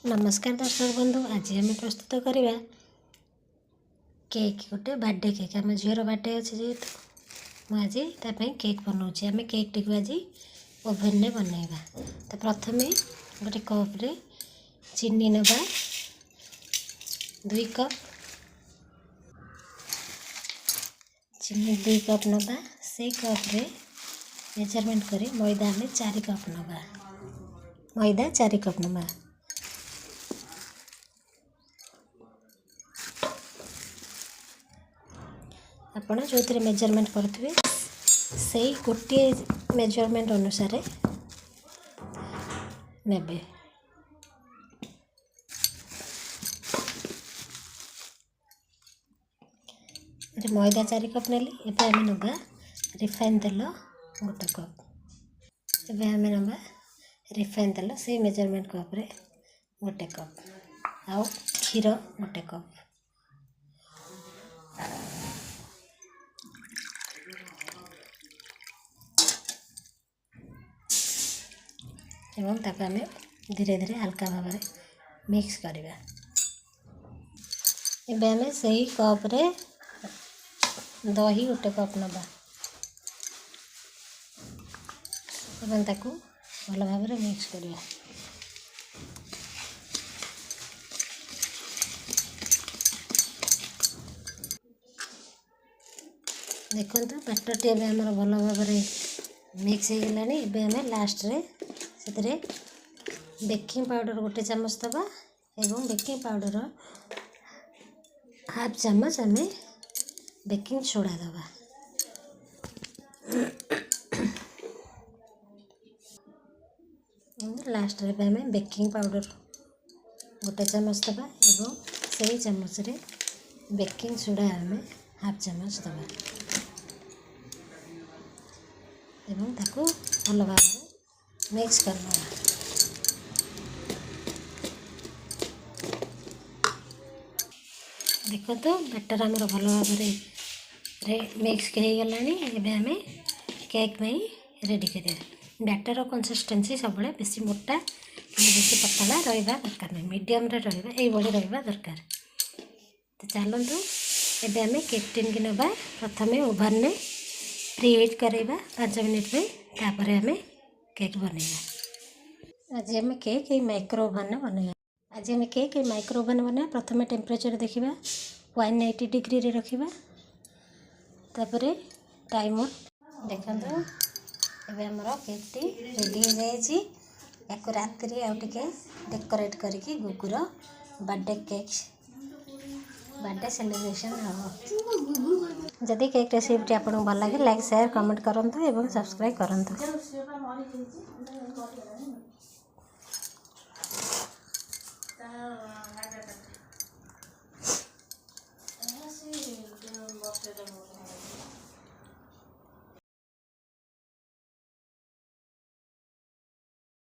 नमस्कार दर्शक बंधु, आज आम प्रस्तुत करवा केक गोटे बर्थडे केक। आम झीर बर्थडे अच्छे जेहेतु मुझे केक बनाऊँगी। आम केक टी आज ओभन में बनवा। तो प्रथम गोटे कप्रे चीनी नवा 2 कप, चीनी 2 कप नवा। से कप्रे मेजरमेंट कर मैदा आम 4 कप नवा। मैदा 4 कप नवा। आपण जो थे मेजरमेंट करेंगे से गोटे मेजरमेंट अनुसार नेबे। मैदा 4 कप नेली। एबे आम नवा रिफाइन तेल गोटे कप। एबे आम नवा रिफाइन तेल से मेजरमेंट कप रे गोटे कप। आउ क्षीर गोटे कप। एवं ताको आम धीरे धीरे हल्का भाव में मिक्स करवा। एबे आम से कप रे दही गोटे कप नवा। एवं ताको भल भाव में मिक्स करवा। देखो बैटर टी आम भल भाव में मिक्स हो गलानी। एबे आम लास्ट रे से बेकिंग पाउडर गोटे चामच दबा एवं बेकिंग पाउडर हाफ चामच आम बेकिंग सोडा दबा। लास्ट रे आम बेकिंग पाउडर गोटे चामच दबा एवं से चामच रे बेकिंग सोडा आम हाफ चामच दबा एवं ताको भल भाव मिक्स करना। देखो तो बैटर आमर भल भाव में मिक्स हो गलानी। एबे आम केक में रेडी करिया। बैटर कंसिस्टेंसी सब बेसी मोटा बेसी पतला रहा दरकार नहीं, मीडियम रे रहा रहा दरकार। तो चलतु एबे आम केक टिन की नवा। प्रथम ओभन में प्रीहीट करवा 5 मिनट में। तापर आम केक बनवा। आज आम केक माइक्रो ओभन में बनवा। आज आम केक माइक्रो ओभन बनवा। प्रथम टेम्परेचर देखा 180 डिग्री रे रखा। तापर टाइमर देखो एबे हमर केक टी रेडी हो जाएगी। या रात रे डेकोरेट करके गुगुर बर्थडे केक बर्थडे सेलिब्रेशन हम। जदि केक रेसिपी आपको भल लगे लाइक शेयर कमेंट करूँ और सब्सक्राइब करूँ।